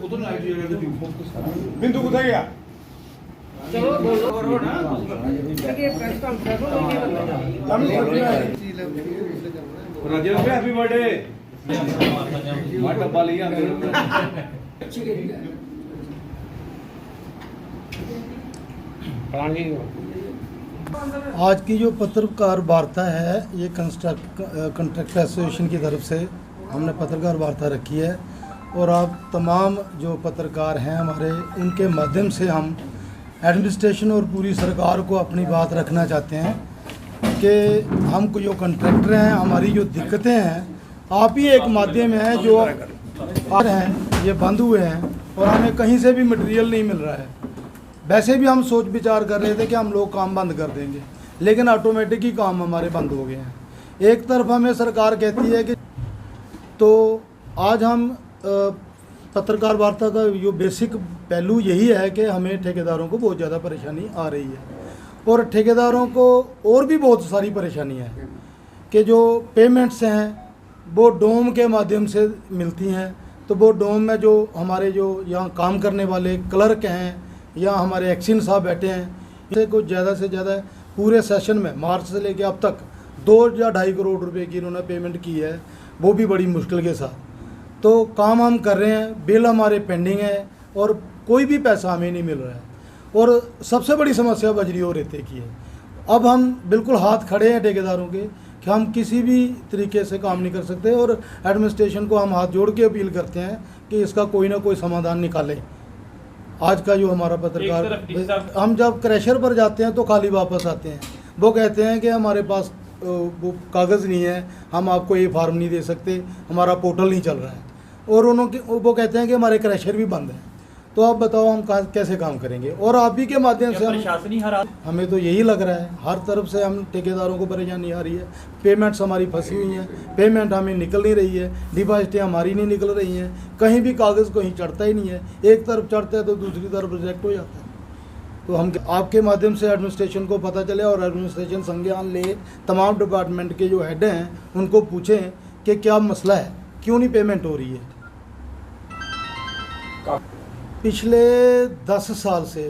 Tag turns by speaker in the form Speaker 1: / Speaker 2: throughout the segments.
Speaker 1: बिंदु कुछ गया
Speaker 2: चलो बोलो ना
Speaker 1: राजेश भाई हैप्पी बर्थडे मैं डब्बा लिया
Speaker 3: आज की जो पत्रकार वार्ता है ये कंट्रैक्टर एसोसिएशन की तरफ से हमने पत्रकार वार्ता रखी है और आप तमाम जो पत्रकार हैं हमारे उनके माध्यम से हम एडमिनिस्ट्रेशन और पूरी सरकार को अपनी बात रखना चाहते हैं कि हम जो कंट्रैक्टर हैं हमारी जो दिक्कतें हैं आप ही एक माध्यम है जो आ रहे हैं ये बंद हुए हैं और हमें कहीं से भी मटेरियल नहीं मिल रहा है। वैसे भी हम सोच विचार कर रहे थे कि हम लोग काम बंद कर देंगे लेकिन ऑटोमेटिक ही काम हमारे बंद हो गए हैं। एक तरफ हमें सरकार कहती है कि तो आज हम पत्रकार वार्ता का जो बेसिक पहलू यही है कि हमें ठेकेदारों को बहुत ज़्यादा परेशानी आ रही है और ठेकेदारों को और भी बहुत सारी परेशानी है कि जो पेमेंट्स हैं वो डोम के माध्यम से मिलती हैं। तो वो डोम में जो हमारे जो यहाँ काम करने वाले क्लर्क हैं या हमारे एक्शन साहब बैठे हैं इसे कुछ ज़्यादा से ज़्यादा पूरे सेशन में मार्च से लेकर अब तक 2 या 2.5 करोड़ रुपए की इन्होंने पेमेंट की है, वो भी बड़ी मुश्किल के साथ। तो काम हम कर रहे हैं, बिल हमारे पेंडिंग है और कोई भी पैसा हमें नहीं मिल रहा है और सबसे बड़ी समस्या बजरी और रेते की है। अब हम बिल्कुल हाथ खड़े हैं ठेकेदारों के कि हम किसी भी तरीके से काम नहीं कर सकते और एडमिनिस्ट्रेशन को हम हाथ जोड़ के अपील करते हैं कि इसका कोई ना कोई समाधान निकाले। आज का जो हमारा पत्रकार हम जब क्रैशर पर जाते हैं तो खाली वापस आते हैं, वो कहते हैं कि हमारे पास वो कागज़ नहीं है, हम आपको ये फार्म नहीं दे सकते, हमारा पोर्टल नहीं चल रहा है और वो कहते हैं कि हमारे क्रैशर भी बंद हैं। तो आप बताओ हम कैसे काम करेंगे। और आप ही के माध्यम से हमें तो यही लग रहा है हर तरफ से हम ठेकेदारों को परेशानी आ रही है। पेमेंट्स हमारी फंसी हुई हैं, पेमेंट हमें निकल नहीं रही है, डिपॉजिटें हमारी नहीं निकल रही हैं, कहीं भी कागज़ कहीं चढ़ता ही नहीं है, एक तरफ चढ़ता है तो दूसरी तरफ रिजेक्ट हो जाता है। तो हम आपके माध्यम से एडमिनिस्ट्रेशन को पता चले और एडमिनिस्ट्रेशन संज्ञान ले, तमाम डिपार्टमेंट के जो हेड हैं उनको पूछें कि क्या मसला है, क्यों नहीं पेमेंट हो रही है। पिछले 10 साल से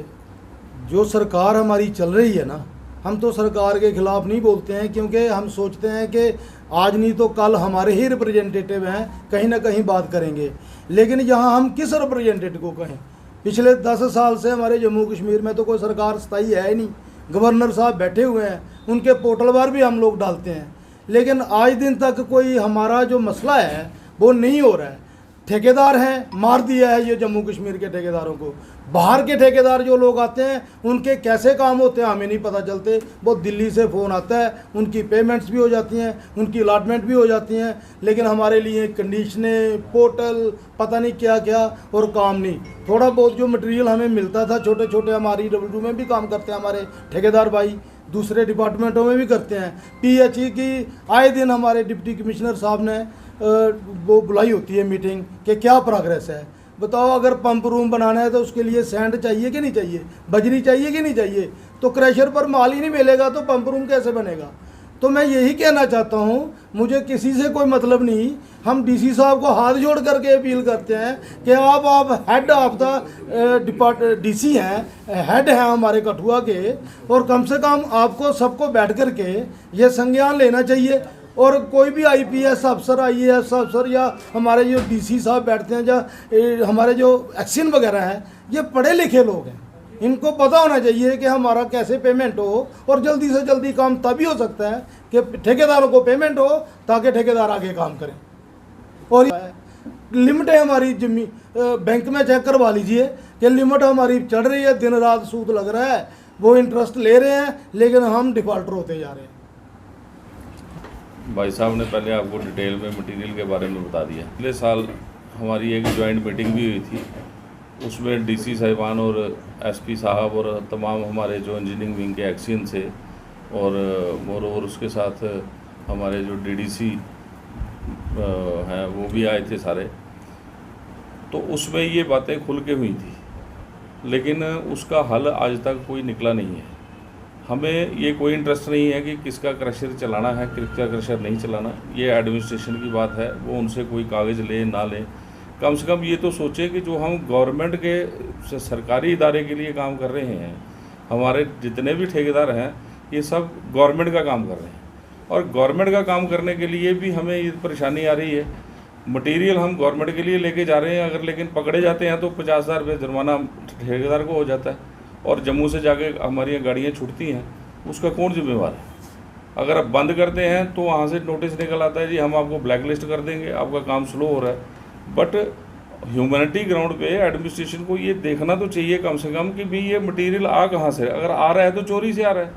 Speaker 3: जो सरकार हमारी चल रही है ना, हम तो सरकार के ख़िलाफ़ नहीं बोलते हैं क्योंकि हम सोचते हैं कि आज नहीं तो कल हमारे ही रिप्रेजेंटेटिव हैं, कहीं ना कहीं बात करेंगे। लेकिन यहाँ हम किस रिप्रेजेंटेटिव को कहें। पिछले 10 साल से हमारे जम्मू कश्मीर में तो कोई सरकार स्थायी है ही नहीं। गवर्नर साहब बैठे हुए हैं, उनके पोर्टल पर भी हम लोग डालते हैं, लेकिन आज दिन तक कोई हमारा जो मसला है वो नहीं हो रहा है। ठेकेदार हैं, मार दिया है ये जम्मू कश्मीर के ठेकेदारों को। बाहर के ठेकेदार जो लोग आते हैं उनके कैसे काम होते हैं हमें नहीं पता चलते। वो दिल्ली से फ़ोन आता है, उनकी पेमेंट्स भी हो जाती हैं, उनकी अलॉटमेंट भी हो जाती हैं, लेकिन हमारे लिए कंडीशनें, पोर्टल, पता नहीं क्या क्या और काम नहीं। थोड़ा बहुत जो मटेरियल हमें मिलता था, छोटे छोटे हमारी डब्ल्यू में भी काम करते हैं हमारे ठेकेदार भाई, दूसरे डिपार्टमेंटों में भी करते हैं। PHE की आए दिन हमारे डिप्टी कमिश्नर साहब ने वो बुलाई होती है मीटिंग कि क्या प्रोग्रेस है। बताओ अगर पंप रूम बनाना है तो उसके लिए सैंड चाहिए कि नहीं चाहिए, बजरी चाहिए कि नहीं चाहिए। तो क्रैशर पर माल ही नहीं मिलेगा तो पंप रूम कैसे बनेगा। तो मैं यही कहना चाहता हूँ, मुझे किसी से कोई मतलब नहीं। हम DC साहब को हाथ जोड़ करके अपील करते हैं कि आप हेड ऑफ द DC हैं, हेड हैं हमारे कठुआ के, और कम से कम आपको सबको बैठ कर के ये संज्ञान लेना चाहिए। और कोई भी IPS अफसर, IAS अफसर या हमारे जो DC साहब बैठते हैं या हमारे जो एक्शन वगैरह हैं, ये पढ़े लिखे लोग हैं, इनको पता होना चाहिए कि हमारा कैसे पेमेंट हो और जल्दी से जल्दी काम तभी हो सकता है कि ठेकेदारों को पेमेंट हो ताकि ठेकेदार आगे काम करें। और लिमिट है हमारी बैंक में चेक करवा लीजिए कि लिमिट हमारी चढ़ रही है, दिन रात सूद लग रहा है, वो इंटरेस्ट ले रहे हैं लेकिन हम डिफ़ॉल्टर होते जा रहे हैं।
Speaker 4: भाई साहब ने पहले आपको डिटेल में मटेरियल के बारे में बता दिया। पिछले साल हमारी एक जॉइंट मीटिंग भी हुई थी, उसमें DC साहिबान और SP साहब और तमाम हमारे जो इंजीनियरिंग विंग के एक्शन से और उसके साथ हमारे जो DDC हैं वो भी आए थे सारे। तो उसमें ये बातें खुल के हुई थी, लेकिन उसका हल आज तक कोई निकला नहीं है। हमें ये कोई इंटरेस्ट नहीं है कि किसका क्रशर चलाना है, किसका क्रशर नहीं चलाना, ये एडमिनिस्ट्रेशन की बात है। वो उनसे कोई कागज़ ले ना लें, कम से कम ये तो सोचें कि जो हम गवर्नमेंट के सरकारी इदारे के लिए काम कर रहे हैं, हमारे जितने भी ठेकेदार हैं ये सब गवर्नमेंट का काम कर रहे हैं, और गवर्नमेंट का काम करने के लिए भी हमें ये परेशानी आ रही है। मटेरियल हम गवर्नमेंट के लिए लेके जा रहे हैं, अगर लेकिन पकड़े जाते हैं तो 50,000 रुपये जुर्माना ठेकेदार को हो जाता है, और जम्मू से जाके हमारी गाड़ियाँ छूटती हैं, उसका कौन जिम्मेवार है? अगर आप बंद करते हैं तो वहाँ से नोटिस निकल आता है जी हम आपको ब्लैक लिस्ट कर देंगे, आपका काम स्लो हो रहा है। बट ह्यूमैनिटी ग्राउंड पे एडमिनिस्ट्रेशन को ये देखना तो चाहिए कम से कम कि भाई ये मटेरियल आ कहाँ से, अगर आ रहा है तो चोरी से आ रहा है।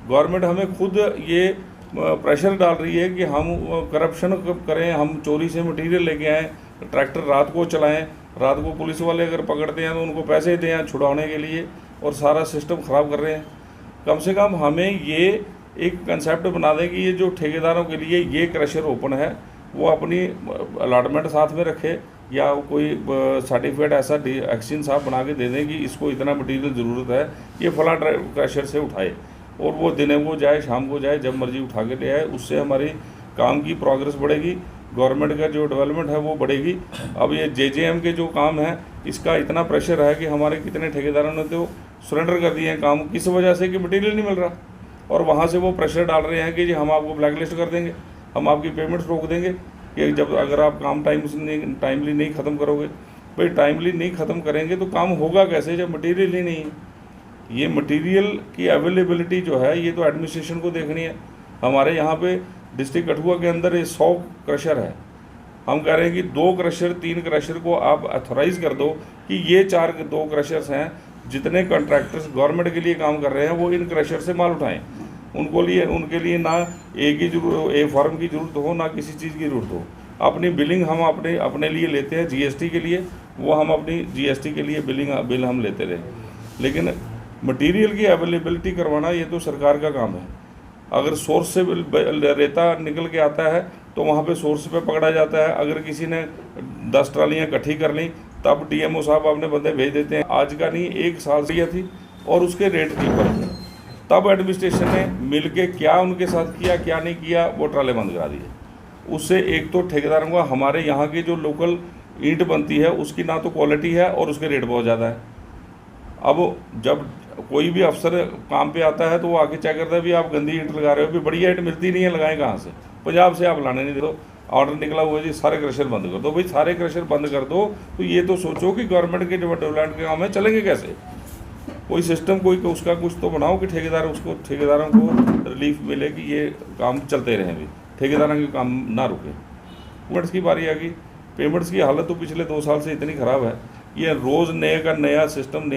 Speaker 4: गवर्नमेंट हमें खुद ये प्रेशर डाल रही है कि हम करप्शन करें, हम चोरी से मटेरियल लेके आएँ, ट्रैक्टर रात को चलाएं, रात को पुलिस वाले अगर पकड़ते हैं तो उनको पैसे दें छुड़ाने के लिए, और सारा सिस्टम ख़राब कर रहे हैं। कम से कम हमें ये एक कंसेप्ट बना दें कि ये जो ठेकेदारों के लिए ये क्रशर ओपन है वो अपनी अलॉटमेंट साथ में रखे, या कोई सर्टिफिकेट ऐसा एक्सचेंज साहब बना के दे दें कि इसको इतना मटेरियल ज़रूरत है, ये फला क्रशर से उठाए, और वो दिन को जाए शाम को जाए जब मर्जी उठा के ले आए। उससे हमारी काम की प्रोग्रेस बढ़ेगी, गवर्नमेंट का जो डेवलपमेंट है वो बढ़ेगी। अब ये जेजेएम के जो काम है इसका इतना प्रेशर है कि हमारे कितने ठेकेदारों ने तो सरेंडर कर दिए हैं काम, किस वजह से कि मटेरियल नहीं मिल रहा, और वहाँ से वो प्रेशर डाल रहे हैं कि जी हम आपको ब्लैक लिस्ट कर देंगे, हम आपकी पेमेंट्स रोक देंगे कि जब अगर आप काम टाइमली नहीं ख़त्म करोगे। भाई टाइमली नहीं ख़त्म करेंगे तो काम होगा कैसे जब मटेरियल ही नहीं है? ये मटेरियल की अवेलेबिलिटी जो है ये तो एडमिनिस्ट्रेशन को देखनी है। हमारे यहाँ पे डिस्ट्रिक्ट कठुआ के अंदर ये 100 क्रशर है, हम कह रहे हैं कि 2 क्रशर 3 क्रशर को आप अथोराइज़ कर दो कि ये 2 क्रशर्स हैं, जितने कॉन्ट्रैक्टर्स गवर्नमेंट के लिए काम कर रहे हैं वो इन क्रशर से माल उठाएं। उनके लिए ना ए फॉर्म की ज़रूरत हो, ना किसी चीज़ की ज़रूरत हो। अपनी बिलिंग हम अपने लिए लेते हैं जीएसटी के लिए, वो हम अपनी जीएसटी के लिए बिल हम लेते रहे, लेकिन मटेरियल की अवेलेबिलिटी करवाना ये तो सरकार का काम है। अगर सोर्स से रेता निकल के आता है तो वहाँ पे सोर्स पे पकड़ा जाता है। अगर किसी ने 10 ट्रालियाँ इकट्ठी कर ली तब डीएमओ साहब अपने बंदे भेज देते हैं। आज का नहीं, 1 साल से थी और उसके रेट की ऊपर थे, तब एडमिनिस्ट्रेशन ने मिल के क्या उनके साथ किया क्या नहीं किया, वो ट्राले बंद करा दिए। उससे एक तो ठेकेदारों का, हमारे यहाँ की जो लोकल ईंट बनती है उसकी ना तो क्वालिटी है और उसके रेट बहुत ज़्यादा है। अब जब कोई भी अफसर काम पे आता है तो वो आके चेक करता है भी आप गंदी ईंट लगा रहे हो, भी बढ़िया ईंट मिलती नहीं है, लगाएं कहाँ से? पंजाब से आप लाने नहीं दो, ऑर्डर निकला हुआ है जी सारे क्रशर बंद कर दो। भाई सारे क्रशर बंद कर दो तो ये तो सोचो कि गवर्नमेंट के जो डेवलपमेंट के काम है चलेंगे कैसे? कोई सिस्टम कोई उसका कुछ तो बनाओ कि ठेकेदारों को रिलीफ मिले कि ये काम चलते रहें, भी ठेकेदारों के काम ना रुके। पेमेंट्स की बारी आ गई। पेमेंट्स की हालत तो पिछले 2 साल से इतनी ख़राब है, ये रोज़ नए का नया सिस्टम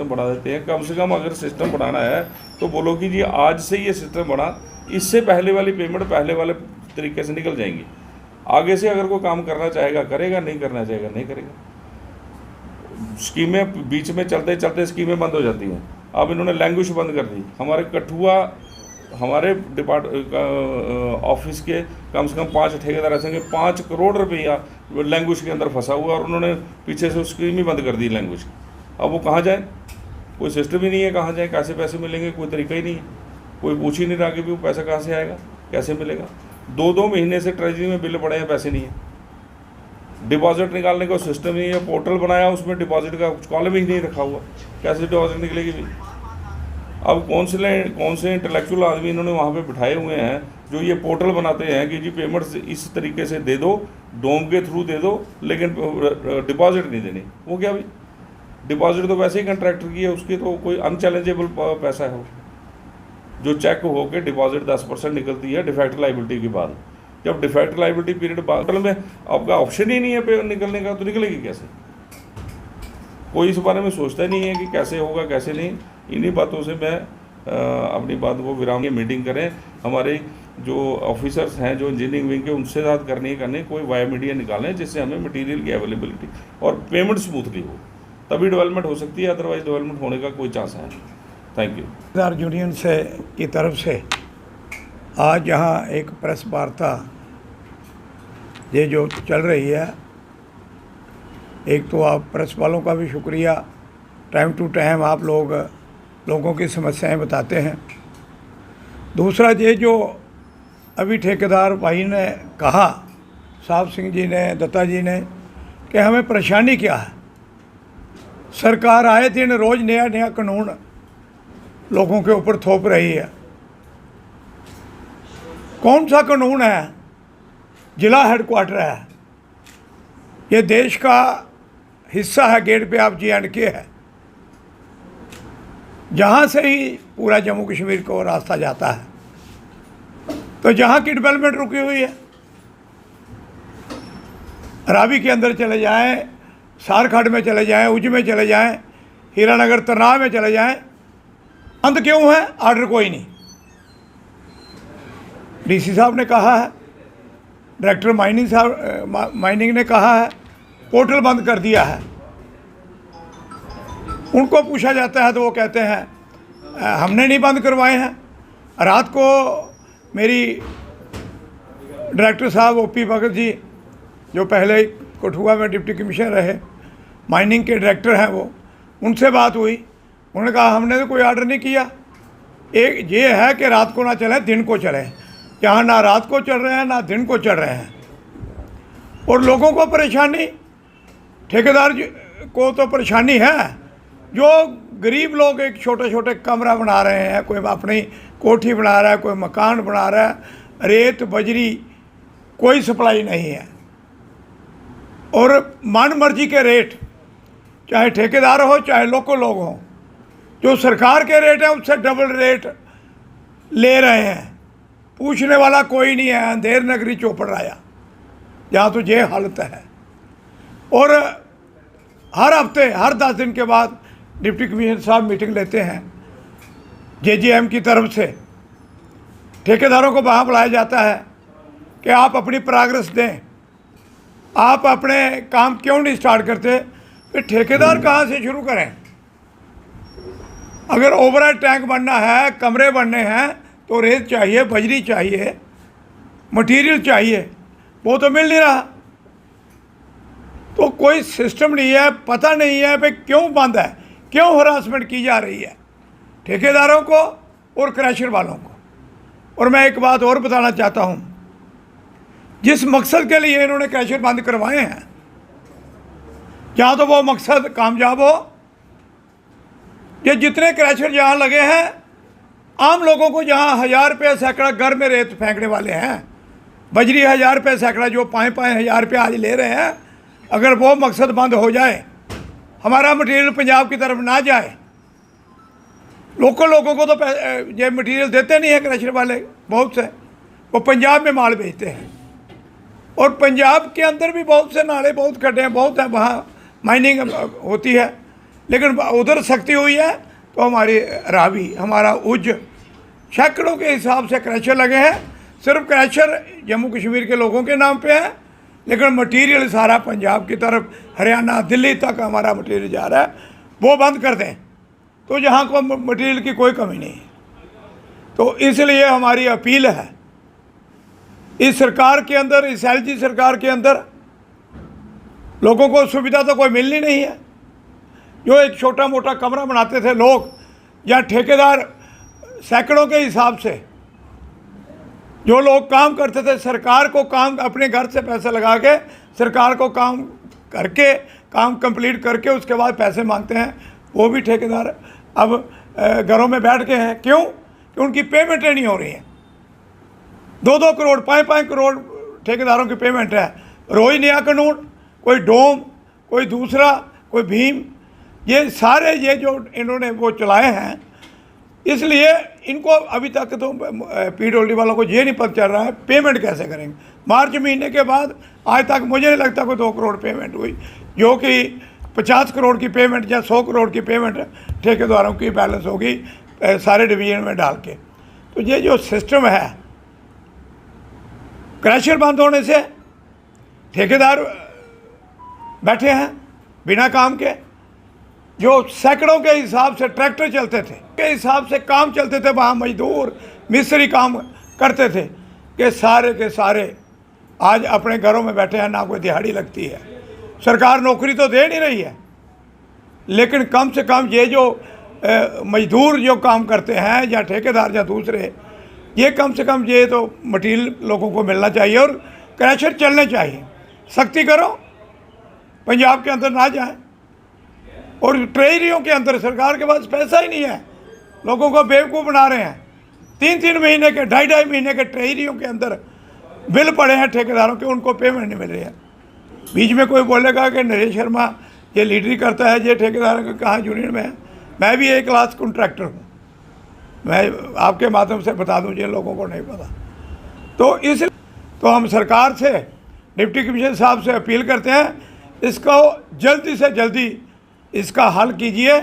Speaker 4: बढ़ा देते हैं। कम से कम अगर सिस्टम बढ़ाना है तो बोलो कि जी आज से ये सिस्टम बना, इससे पहले वाली पेमेंट पहले वाले तरीके से निकल जाएंगी। आगे से अगर कोई काम करना चाहेगा करेगा, नहीं करना चाहेगा नहीं करेगा। स्कीमें बीच में चलते चलते स्कीमें बंद हो जाती हैं। अब इन्होंने लैंग्वेज बंद कर दी। हमारे कठुआ हमारे ऑफिस के कम से कम 5 ठेकेदार ऐसे हैं 5 करोड़ रुपया लैंग्वेज के अंदर फंसा हुआ, और उन्होंने पीछे से स्कीम ही बंद कर दी लैंग्वेज। अब वो कहाँ जाए? कोई सिस्टम ही नहीं है, कहाँ जाए, कैसे पैसे मिलेंगे, कोई तरीका ही नहीं है। कोई पूछ ही नहीं रहा कि भी वो पैसा कहाँ से आएगा, कैसे मिलेगा। 2-2 महीने से ट्रेजरी में बिल पड़े हैं, पैसे नहीं है। डिपॉजिट निकालने का सिस्टम नहीं है। पोर्टल बनाया उसमें डिपॉजिट का कॉलम ही नहीं रखा हुआ, कैसे डिपॉजिट निकलेगी भी? अब कौन से इंटेलेक्चुअल आदमी इन्होंने वहाँ पे बिठाए हुए हैं जो ये पोर्टल बनाते हैं कि जी पेमेंट्स इस तरीके से दे दो, डोम के थ्रू दे दो, लेकिन डिपॉजिट नहीं देनी। वो क्या भाई? डिपॉजिट तो वैसे ही कंट्रैक्टर की है, उसकी तो कोई अनचैलेंजेबल पैसा है वो, जो चेक होकर डिपॉजिट 10% निकलती है डिफेक्ट लाइबिलिटी के बाद। जब डिफेक्ट लाइबिलिटी पीरियड बाद में आपका ऑप्शन ही नहीं है पे निकलने का, तो निकलेगी कैसे? कोई इस बारे में सोचता ही नहीं है कि कैसे होगा कैसे नहीं। इन्हीं बातों से मैं अपनी बात को विराम, मीटिंग करें। हमारे जो ऑफिसर्स हैं जो इंजीनियरिंग विंग के, उनसे बात करने कोई वाया मीडिया निकालें जिससे हमें मटेरियल की अवेलेबिलिटी और पेमेंट स्मूथली हो, तभी डेवलपमेंट हो सकती है, अदरवाइज डेवलपमेंट होने का कोई चांस है। Thank you.
Speaker 5: ठेकेदार यूनियन से की तरफ से आज यहाँ एक प्रेस वार्ता ये जो चल रही है, एक तो आप प्रेस वालों का भी शुक्रिया, टाइम टू टाइम आप लोगों की समस्याएं बताते हैं। दूसरा ये जो अभी ठेकेदार भाई ने कहा साहब सिंह जी ने, दत्ता जी ने, कि हमें परेशानी क्या है। सरकार आए दिन रोज़ नया नया कानून लोगों के ऊपर थोप रही है। कौन सा कानून है? जिला हेडक्वार्टर है, ये देश का हिस्सा है, गेट पे आप J&K है, जहाँ से ही पूरा जम्मू कश्मीर को रास्ता जाता है। तो जहाँ की डेवलपमेंट रुकी हुई है, रावी के अंदर चले जाएं, सारखंड में चले जाएं, उज में चले जाएं, हीरानगर तरनाव में चले जाएं, बंद क्यों है? आर्डर कोई नहीं। DC साहब ने कहा है, डायरेक्टर माइनिंग ने कहा है, पोर्टल बंद कर दिया है। उनको पूछा जाता है तो वो कहते हैं हमने नहीं बंद करवाए हैं। रात को मेरी डायरेक्टर साहब OP भगत जी, जो पहले कठुआ में डिप्टी कमिश्नर रहे, माइनिंग के डायरेक्टर हैं वो, उनसे बात हुई। उन्होंने कहा हमने तो कोई ऑर्डर नहीं किया। एक ये है कि रात को ना चले, दिन को चले। यहाँ ना रात को चल रहे हैं ना दिन को चल रहे हैं, और लोगों को परेशानी, ठेकेदार को तो परेशानी है। जो गरीब लोग एक छोटे छोटे कमरा बना रहे हैं, कोई अपनी कोठी बना रहा है, कोई मकान बना रहा है, रेत बजरी कोई सप्लाई नहीं है, और मन मर्जी के रेट, चाहे ठेकेदार हो चाहे लोकल लोग हों, जो सरकार के रेट हैं उससे डबल रेट ले रहे हैं। पूछने वाला कोई नहीं है। अंधेर नगरी चौपड़ राया, जहाँ तो ये हालत है। और हर हफ्ते, हर 10 दिन के बाद डिप्टी कमिश्नर साहब मीटिंग लेते हैं JJM की तरफ से। ठेकेदारों को वहाँ बुलाया जाता है कि आप अपनी प्रोग्रेस दें, आप अपने काम क्यों नहीं स्टार्ट करते? फिर ठेकेदार कहाँ से शुरू करें? अगर ओवरहेड टैंक बनना है, कमरे बनने हैं, तो रेत चाहिए, बजरी चाहिए, मटेरियल चाहिए, वो तो मिल नहीं रहा। तो कोई सिस्टम नहीं है, पता नहीं है भाई क्यों बंद है, क्यों हरासमेंट की जा रही है ठेकेदारों को और क्रैशर वालों को। और मैं एक बात और बताना चाहता हूँ, जिस मकसद के लिए इन्होंने क्रैशर बंद करवाए हैं, या तो वो मकसद कामयाब हो। ये जितने क्रैशर जहाँ लगे हैं, आम लोगों को जहाँ 1000 रुपये सैकड़ा घर में रेत फेंकने वाले हैं, बजरी 1000 रुपये सैकड़ा जो 5-5 हज़ार रुपये आज ले रहे हैं, अगर वो मकसद बंद हो जाए, हमारा मटेरियल पंजाब की तरफ ना जाए, लोकल लोगों को तो ये मटेरियल देते नहीं है क्रशर वाले, बहुत से वो पंजाब में माल बेचते हैं। और पंजाब के अंदर भी बहुत से नाले, बहुत खड्डे हैं, बहुत हैं, वहाँ माइनिंग होती है। लेकिन उधर सख्ती हुई है तो हमारी रावी, हमारा उज, सैकड़ों के हिसाब से क्रशर लगे हैं। सिर्फ क्रशर जम्मू कश्मीर के लोगों के नाम पे है, लेकिन मटेरियल सारा पंजाब की तरफ, हरियाणा, दिल्ली तक हमारा मटेरियल जा रहा है। वो बंद कर दें तो जहाँ को मटेरियल की कोई कमी नहीं है। तो इसलिए हमारी अपील है, इस सरकार के अंदर, इस LG सरकार के अंदर लोगों को सुविधा तो कोई मिलनी नहीं है। जो एक छोटा मोटा कमरा बनाते थे लोग, या ठेकेदार सैकड़ों के हिसाब से जो लोग काम करते थे, सरकार को काम, अपने घर से पैसे लगा के सरकार को काम करके, काम कंप्लीट करके उसके बाद पैसे मांगते हैं, वो भी ठेकेदार अब घरों में बैठ के हैं। क्यों? कि उनकी पेमेंटें नहीं हो रही हैं। 2-2 करोड़, 5-5 करोड़ ठेकेदारों की पेमेंट है। रोज नया कानून, कोई डोम, कोई दूसरा, कोई भीम, ये सारे ये जो इन्होंने वो चलाए हैं, इसलिए इनको अभी तक तो PWD वालों को ये नहीं पता चल रहा है पेमेंट कैसे करेंगे। मार्च महीने के बाद आज तक मुझे नहीं लगता कोई 2 करोड़ पेमेंट हुई, जो कि 50 करोड़ की पेमेंट या 100 करोड़ की पेमेंट ठेकेदारों की बैलेंस होगी सारे डिवीजन में डाल के। तो ये जो सिस्टम है, क्रशर बंद होने से ठेकेदार बैठे हैं बिना काम के। जो सैकड़ों के हिसाब से ट्रैक्टर चलते थे, के हिसाब से काम चलते थे, वहाँ मजदूर मिस्त्री काम करते थे, कि सारे के सारे आज अपने घरों में बैठे हैं, ना कोई दिहाड़ी लगती है। सरकार नौकरी तो दे नहीं रही है, लेकिन कम से कम ये जो मजदूर जो काम करते हैं, या ठेकेदार या दूसरे, ये कम से कम ये तो मटीरियल लोगों को मिलना चाहिए। और क्रैशर चलने चाहिए, सख्ती करो, पंजाब के अंदर ना जाए। और ट्रेजरियों के अंदर सरकार के पास पैसा ही नहीं है, लोगों को बेवकूफ़ बना रहे हैं। 3-3 महीने के 2.5 महीने के ट्रेजरियों के अंदर बिल पड़े हैं ठेकेदारों के, उनको पेमेंट नहीं मिल रही है। बीच में कोई बोलेगा कि नरेश शर्मा ये लीडरी करता है, ये ठेकेदारों के कहाँ यूनियन में है। मैं भी एक क्लास कॉन्ट्रैक्टर हूँ, मैं आपके माध्यम से बता दूँ जिन लोगों को नहीं पता। तो हम सरकार से, डिप्टी कमिश्नर साहब से अपील करते हैं, इसको जल्दी से जल्दी इसका हल कीजिए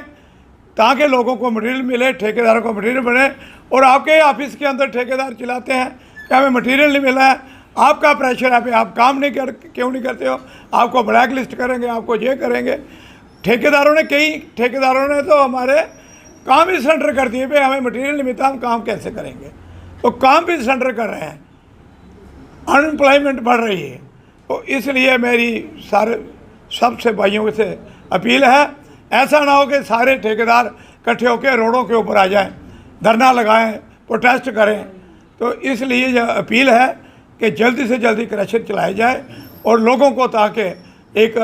Speaker 5: ताकि लोगों को मटेरियल मिले, ठेकेदारों को मटेरियल बने। और आपके ऑफिस के अंदर ठेकेदार चिल्लाते हैं कि हमें मटेरियल नहीं मिला है, आपका प्रेशर है, आप काम नहीं क्यों नहीं करते हो, आपको ब्लैक लिस्ट करेंगे, आपको ये करेंगे। कई ठेकेदारों ने तो हमारे काम ही सरेंडर कर दिए, भाई हमें मटेरियल नहीं मिलता, हम काम कैसे करेंगे। तो काम भी सरेंडर कर रहे हैं, अनएम्प्लॉयमेंट बढ़ रही है। तो इसलिए मेरी सबसे भाइयों से अपील है, ऐसा ना हो कि सारे ठेकेदार इकट्ठे होकर रोडों के ऊपर आ जाएं, धरना लगाएं, प्रोटेस्ट करें। तो इसलिए यह अपील है कि जल्दी से जल्दी क्रैशर चलाया जाए और लोगों को ताकि एक